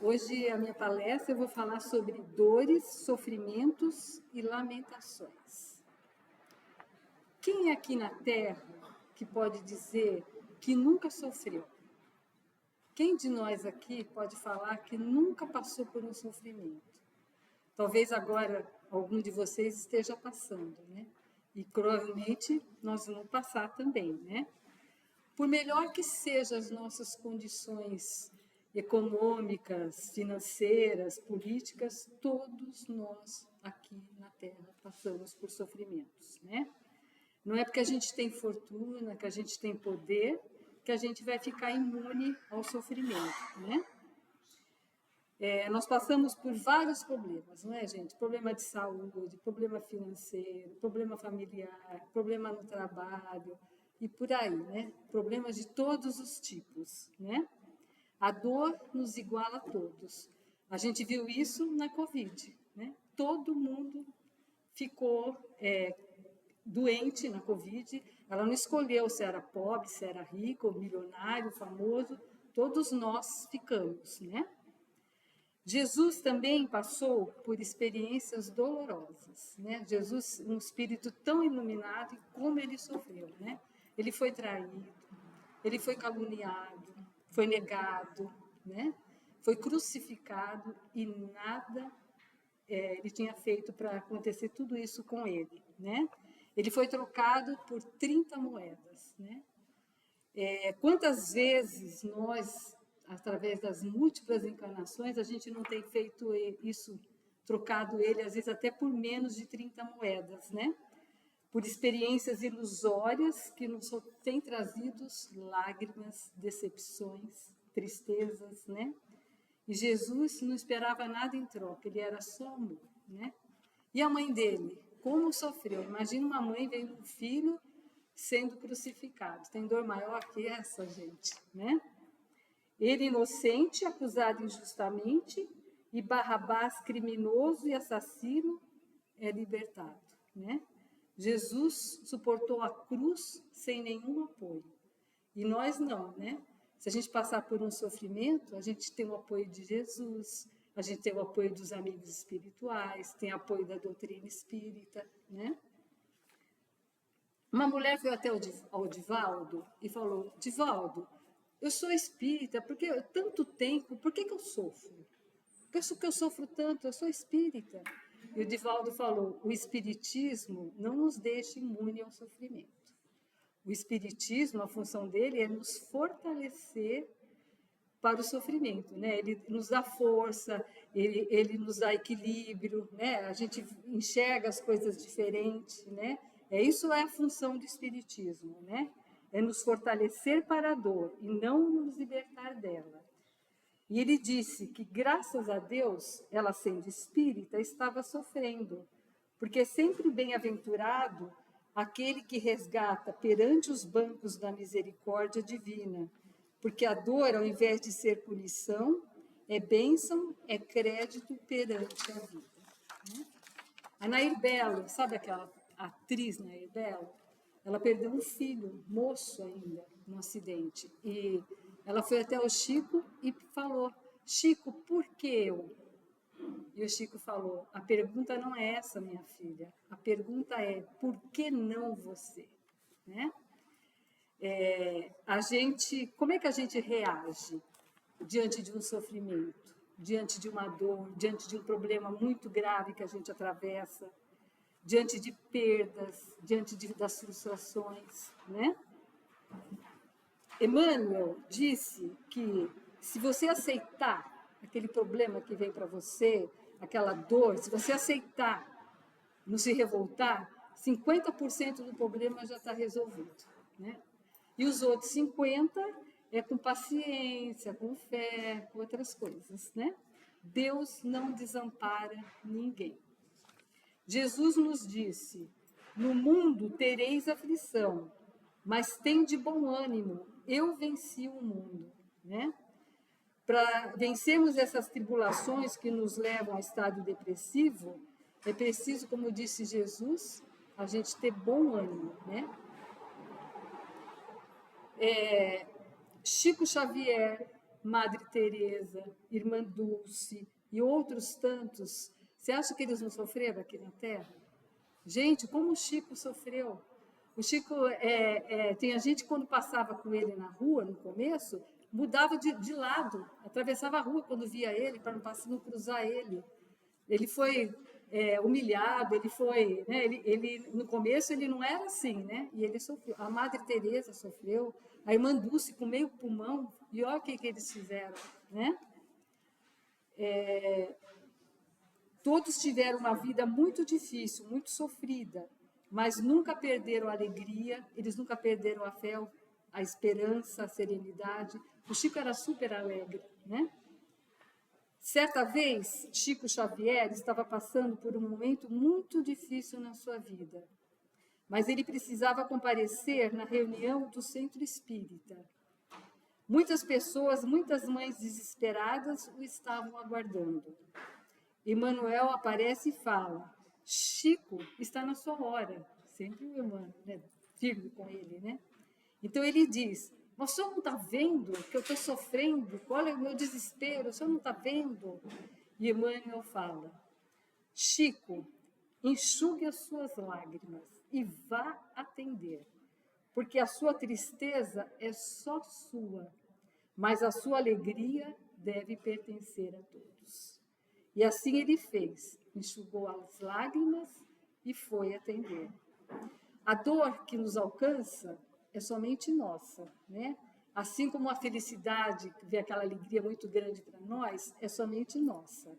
Hoje, a minha palestra, eu vou falar sobre dores, sofrimentos e lamentações. Quem aqui na Terra que pode dizer que nunca sofreu? Quem de nós aqui pode falar que nunca passou por um sofrimento? Talvez agora algum de vocês esteja passando, né? E provavelmente nós vamos passar também, né? Por melhor que sejam as nossas condições econômicas, financeiras, políticas, todos nós aqui na Terra passamos por sofrimentos, né? Não é porque a gente tem fortuna, que a gente tem poder, que a gente vai ficar imune ao sofrimento, né? Nós passamos por vários problemas, não é, gente? Problema de saúde, problema financeiro, problema familiar, problema no trabalho e por aí, né? Problemas de todos os tipos, né? A dor nos iguala a todos. A gente viu isso na Covid, né? Todo mundo ficou doente na Covid. Ela não escolheu se era pobre, se era rico, milionário, famoso. Todos nós ficamos, né? Jesus também passou por experiências dolorosas, né? Jesus, um espírito tão iluminado, e como ele sofreu, né? Ele foi traído, ele foi caluniado, foi negado, né? Foi crucificado e nada ele tinha feito para acontecer tudo isso com ele, né? Ele foi trocado por 30 moedas, né? Quantas vezes nós, através das múltiplas encarnações, a gente não tem feito isso, trocado ele, às vezes até por menos de 30 moedas, né? Por experiências ilusórias que nos têm trazido lágrimas, decepções, tristezas, né? E Jesus não esperava nada em troca, ele era só amor, né? E a mãe dele, como sofreu? Imagina uma mãe vendo um filho sendo crucificado. Tem dor maior que essa, gente, né? Ele inocente, acusado injustamente, e Barrabás, criminoso e assassino, é libertado, né? Jesus suportou a cruz sem nenhum apoio. E nós não, né? Se a gente passar por um sofrimento, a gente tem o apoio de Jesus, a gente tem o apoio dos amigos espirituais, tem apoio da doutrina espírita, né? Uma mulher foi até ao Divaldo e falou: Divaldo, eu sou espírita, porque tanto tempo, por que eu sofro? Por que eu sofro tanto? Eu sou espírita. E o Divaldo falou: o espiritismo não nos deixa imune ao sofrimento. O espiritismo, a função dele é nos fortalecer para o sofrimento, né? Ele nos dá força, ele nos dá equilíbrio, né? A gente enxerga as coisas diferentes, né? Isso é a função do espiritismo, né? É nos fortalecer para a dor e não nos libertar dela. E ele disse que, graças a Deus, ela sendo espírita, estava sofrendo, porque é sempre bem-aventurado aquele que resgata perante os bancos da misericórdia divina, porque a dor, ao invés de ser punição, é bênção, é crédito perante a vida. A Nair Belo, sabe aquela atriz Nair Belo? Ela perdeu um filho, moço ainda, num acidente. E ela foi até o Chico e falou: Chico, por que eu? E o Chico falou: a pergunta não é essa, minha filha. A pergunta é: por que não você? Né? Como é que a gente reage diante de um sofrimento, diante de uma dor, diante de um problema muito grave que a gente atravessa, diante de perdas, das frustrações, né? Emmanuel disse que se você aceitar aquele problema que vem para você, aquela dor, se você aceitar, não se revoltar, 50% do problema já está resolvido, né? E os outros 50% é com paciência, com fé, com outras coisas, né? Deus não desampara ninguém. Jesus nos disse: no mundo tereis aflição, mas tende bom ânimo, eu venci o mundo, né? Para vencermos essas tribulações que nos levam ao estado depressivo, é preciso, como disse Jesus, a gente ter bom ânimo, né? Chico Xavier, Madre Teresa, Irmã Dulce e outros tantos, você acha que eles não sofreram aqui na Terra? Gente, como o Chico sofreu. O Chico, tem a gente, quando passava com ele na rua, no começo, mudava de lado, atravessava a rua quando via ele, para não cruzar ele. Ele foi humilhado, ele foi... Né, no começo, ele não era assim, né? E ele sofreu. A Madre Teresa sofreu, a Irmã Dulce com meio pulmão, e olha o que eles fizeram, né? Todos tiveram uma vida muito difícil, muito sofrida, mas nunca perderam a alegria, eles nunca perderam a fé, a esperança, a serenidade. O Chico era super alegre, né? Certa vez, Chico Xavier estava passando por um momento muito difícil na sua vida, mas ele precisava comparecer na reunião do Centro Espírita. Muitas pessoas, muitas mães desesperadas o estavam aguardando. Emmanuel aparece e fala: Chico, está na sua hora. Sempre o Emmanuel, né? Firme com ele, né? Então ele diz: mas o senhor não está vendo que eu estou sofrendo? Olha o meu desespero, o senhor não está vendo? E Emmanuel fala: Chico, enxugue as suas lágrimas e vá atender, porque a sua tristeza é só sua, mas a sua alegria deve pertencer a todos. E assim ele fez, enxugou as lágrimas e foi atender. A dor que nos alcança é somente nossa, né? Assim como a felicidade, que vê aquela alegria muito grande para nós, é somente nossa.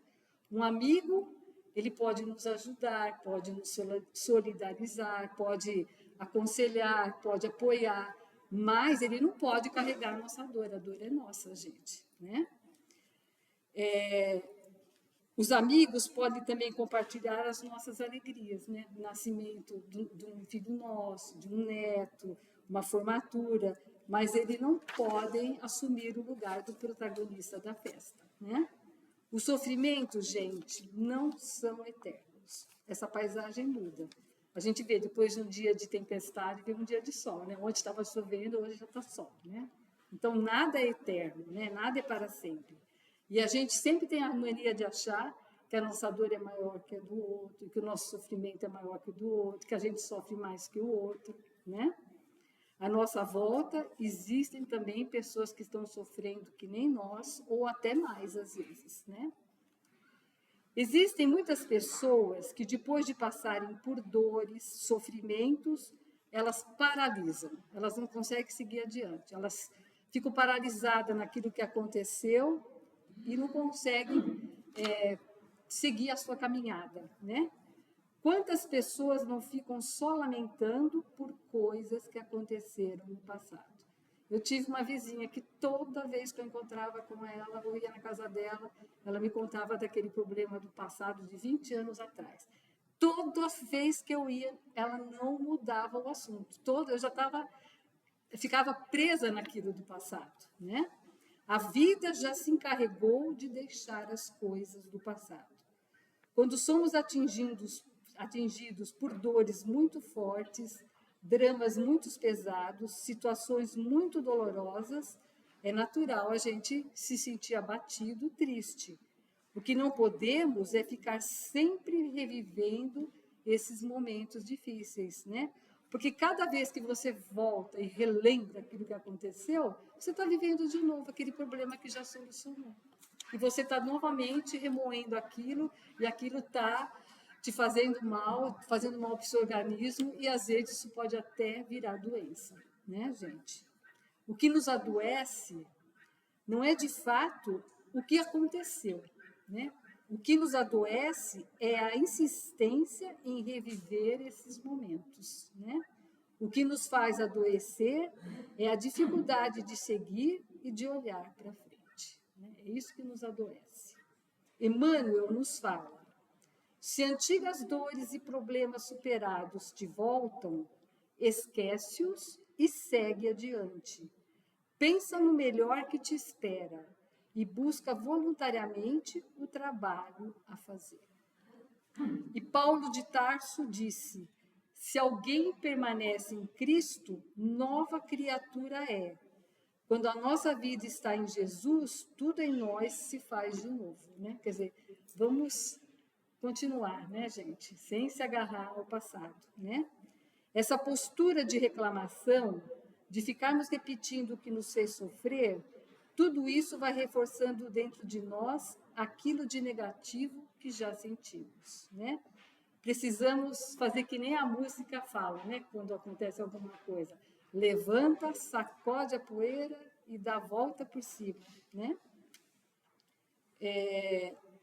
Um amigo, ele pode nos ajudar, pode nos solidarizar, pode aconselhar, pode apoiar, mas ele não pode carregar a nossa dor. A dor é nossa, gente, né? Os amigos podem também compartilhar as nossas alegrias, né? O nascimento de um filho nosso, de um neto, uma formatura, mas eles não podem assumir o lugar do protagonista da festa, né? Os sofrimentos, gente, não são eternos. Essa paisagem muda. A gente vê, depois de um dia de tempestade, vem um dia de sol, né? Onde estava chovendo, hoje já está sol, né? Então, nada é eterno, né? Nada é para sempre. E a gente sempre tem a mania de achar que a nossa dor é maior que a do outro, que o nosso sofrimento é maior que o do outro, que a gente sofre mais que o outro, né? À nossa volta, existem também pessoas que estão sofrendo que nem nós, ou até mais, às vezes, né? Existem muitas pessoas que, depois de passarem por dores, sofrimentos, elas paralisam, elas não conseguem seguir adiante, elas ficam paralisadas naquilo que aconteceu e não conseguem seguir a sua caminhada, né? Quantas pessoas não ficam só lamentando por coisas que aconteceram no passado? Eu tive uma vizinha que toda vez que eu encontrava com ela, eu ia na casa dela, ela me contava daquele problema do passado de 20 anos atrás. Toda vez que eu ia, ela não mudava o assunto. Eu já ficava presa naquilo do passado, né? A vida já se encarregou de deixar as coisas do passado. Quando somos atingidos por dores muito fortes, dramas muito pesados, situações muito dolorosas, é natural a gente se sentir abatido, triste. O que não podemos é ficar sempre revivendo esses momentos difíceis, né? Porque cada vez que você volta e relembra aquilo que aconteceu, você está vivendo de novo aquele problema que já solucionou. E você está novamente remoendo aquilo, e aquilo está te fazendo mal para o seu organismo, e às vezes isso pode até virar doença, né, gente? O que nos adoece não é de fato o que aconteceu, né? O que nos adoece é a insistência em reviver esses momentos, né? O que nos faz adoecer é a dificuldade de seguir e de olhar para frente, né? É isso que nos adoece. Emmanuel nos fala: se antigas dores e problemas superados te voltam, esquece-os e segue adiante. Pensa no melhor que te espera e busca voluntariamente o trabalho a fazer. E Paulo de Tarso disse: se alguém permanece em Cristo, nova criatura é. Quando a nossa vida está em Jesus, tudo em nós se faz de novo, né? Quer dizer, vamos continuar, né, gente? Sem se agarrar ao passado, né? Essa postura de reclamação, de ficarmos repetindo o que nos fez sofrer, tudo isso vai reforçando dentro de nós aquilo de negativo que já sentimos, né? Precisamos fazer que nem a música fala, né? Quando acontece alguma coisa. Levanta, sacode a poeira e dá a volta por cima, né?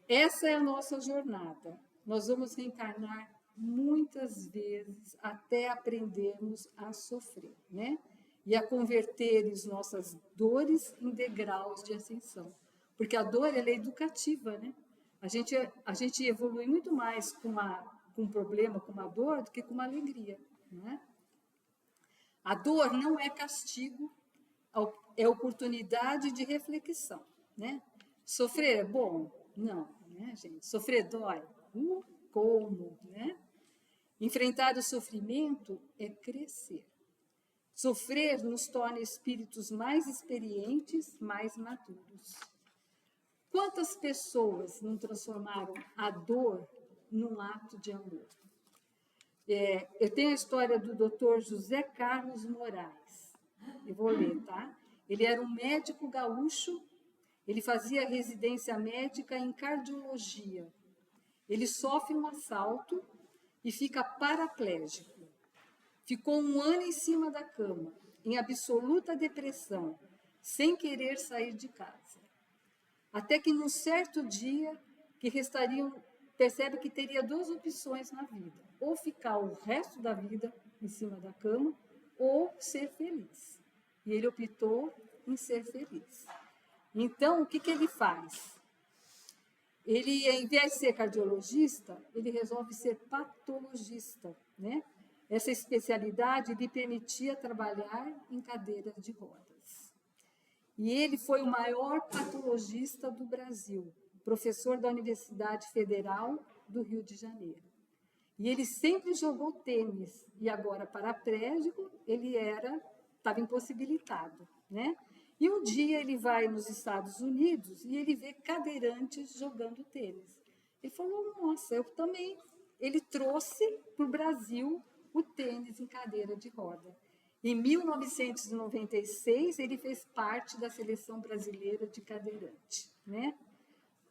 Essa é a nossa jornada. Nós vamos reencarnar muitas vezes até aprendermos a sofrer, né? E a converter as nossas dores em degraus de ascensão. Porque a dor, ela é educativa, né? A gente evolui muito mais com um problema, com uma dor, do que com uma alegria, né? A dor não é castigo, é oportunidade de reflexão, né? Sofrer é bom? Não, né, gente? Sofrer dói? Como, né? Enfrentar o sofrimento é crescer. Sofrer nos torna espíritos mais experientes, mais maduros. Quantas pessoas não transformaram a dor num ato de amor? Eu tenho a história do Dr. José Carlos Moraes. Eu vou ler, tá? Ele era um médico gaúcho, ele fazia residência médica em cardiologia. Ele sofre um assalto e fica paraplégico. Ficou 1 ano em cima da cama, em absoluta depressão, sem querer sair de casa. Até que num certo dia, percebe que teria 2 opções na vida: ou ficar o resto da vida em cima da cama, ou ser feliz. E ele optou em ser feliz. Então, o que ele faz? Ele, em vez de ser cardiologista, ele resolve ser patologista, né? Essa especialidade lhe permitia trabalhar em cadeiras de rodas. E ele foi o maior patologista do Brasil, professor da Universidade Federal do Rio de Janeiro. E ele sempre jogou tênis, e agora paraplégico, ele estava impossibilitado, né? E um dia ele vai nos Estados Unidos e ele vê cadeirantes jogando tênis. Ele falou, nossa, eu também. Ele trouxe para o Brasil o tênis em cadeira de roda. Em 1996, ele fez parte da seleção brasileira de cadeirante, né?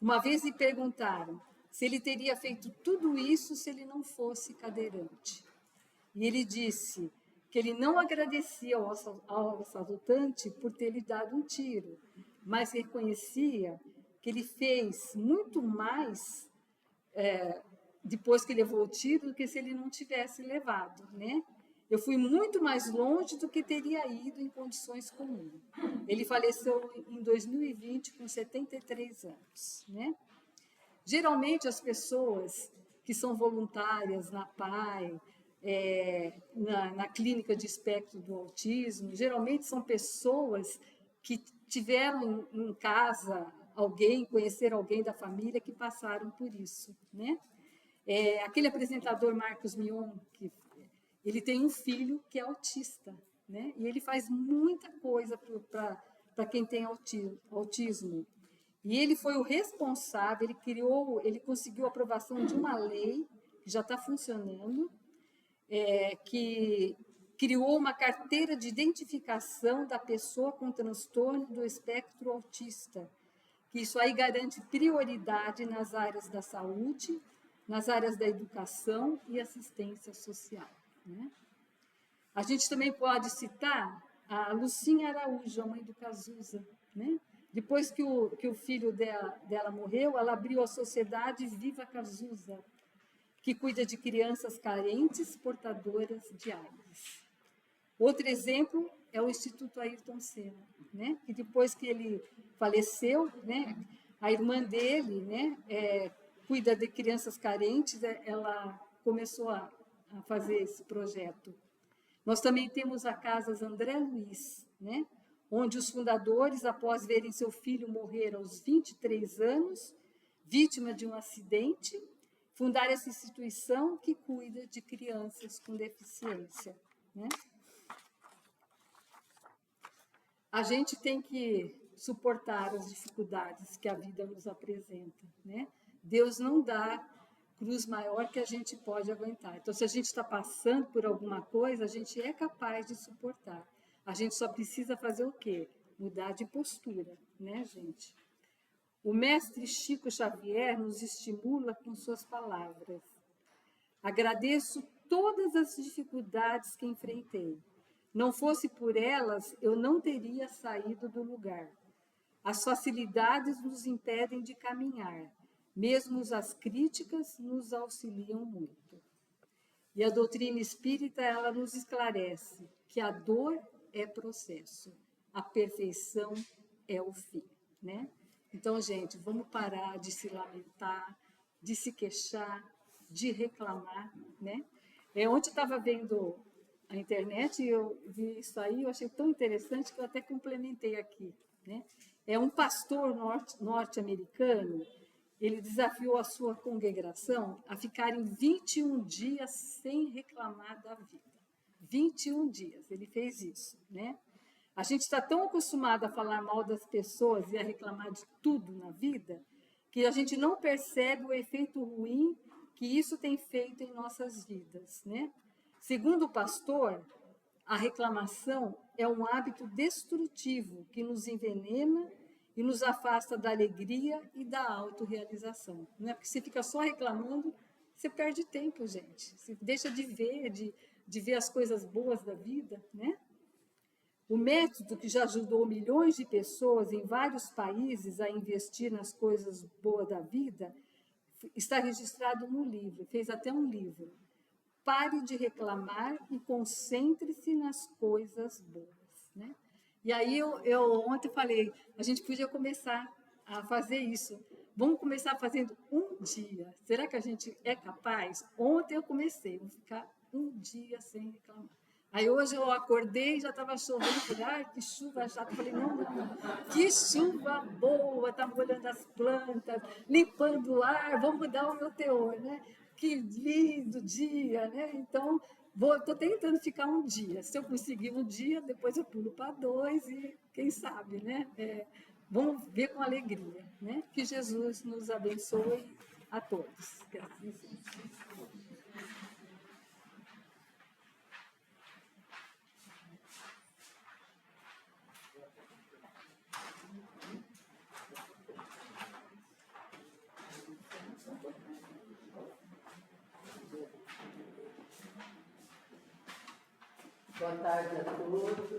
Uma vez lhe perguntaram se ele teria feito tudo isso se ele não fosse cadeirante. E ele disse que ele não agradecia ao assaltante por ter lhe dado um tiro, mas reconhecia que ele fez muito mais depois que levou o tiro do que se ele não tivesse levado, né? Eu fui muito mais longe do que teria ido em condições comuns. Ele faleceu em 2020 com 73 anos, né? Geralmente, as pessoas que são voluntárias na PAI, na clínica de espectro do autismo, geralmente são pessoas que tiveram em casa conheceram alguém da família que passaram por isso, né? Aquele apresentador Marcos Mion, ele tem um filho que é autista, né? E ele faz muita coisa para quem tem autismo. E ele foi o responsável, ele conseguiu a aprovação de uma lei que já está funcionando, que criou uma carteira de identificação da pessoa com transtorno do espectro autista. Que isso aí garante prioridade nas áreas da saúde, nas áreas da educação e assistência social, né? A gente também pode citar a Lucinha Araújo, a mãe do Cazuza, né? Depois que o filho dela morreu, ela abriu a Sociedade Viva Cazuza, que cuida de crianças carentes portadoras de AIDS. Outro exemplo é o Instituto Ayrton Senna, né? Que depois que ele faleceu, né, a irmã dele, né, cuida de crianças carentes, ela começou a fazer esse projeto. Nós também temos a Casas André Luiz, né, onde os fundadores, após verem seu filho morrer aos 23 anos, vítima de um acidente, fundaram essa instituição que cuida de crianças com deficiência, né? a gente tem que suportar as dificuldades que a vida nos apresenta, né? Deus não dá cruz maior que a gente pode aguentar. Então, se a gente está passando por alguma coisa, a gente é capaz de suportar. A gente só precisa fazer o quê? Mudar de postura, né, gente? O mestre Chico Xavier nos estimula com suas palavras. Agradeço todas as dificuldades que enfrentei. Não fosse por elas, eu não teria saído do lugar. As facilidades nos impedem de caminhar. Mesmo as críticas nos auxiliam muito. E a doutrina espírita, ela nos esclarece que a dor é processo, a perfeição é o fim, né? Então, gente, vamos parar de se lamentar, de se queixar, de reclamar, né? Ontem eu estava vendo a internet e eu vi isso aí, eu achei tão interessante que eu até complementei aqui, né? É um pastor norte-americano, ele desafiou a sua congregação a ficarem 21 dias sem reclamar da vida. 21 dias, ele fez isso, né? A gente está tão acostumado a falar mal das pessoas e a reclamar de tudo na vida, que a gente não percebe o efeito ruim que isso tem feito em nossas vidas, né? Segundo o pastor, a reclamação é um hábito destrutivo que nos envenena e nos afasta da alegria e da autorrealização. Não é porque você fica só reclamando, você perde tempo, gente. Você deixa de ver, de ver as coisas boas da vida, né? O método que já ajudou milhões de pessoas em vários países a investir nas coisas boas da vida está registrado no livro, fez até um livro. Pare de reclamar e concentre-se nas coisas boas, né? E aí eu ontem falei, a gente podia começar a fazer isso. Vamos começar fazendo um dia. Será que a gente é capaz? Ontem eu comecei, vou ficar um dia sem reclamar. Aí hoje eu acordei e já estava chovendo, falei, ai, que chuva chata. Falei, não, que chuva boa, está molhando as plantas, limpando o ar, vou mudar o meu teor, né? Que lindo dia, né? Então, estou tentando ficar um dia. Se eu conseguir um dia, depois eu pulo para 2 e quem sabe, né? Vamos ver com alegria, né? Que Jesus nos abençoe a todos. Que assim seja. Boa tarde a todos.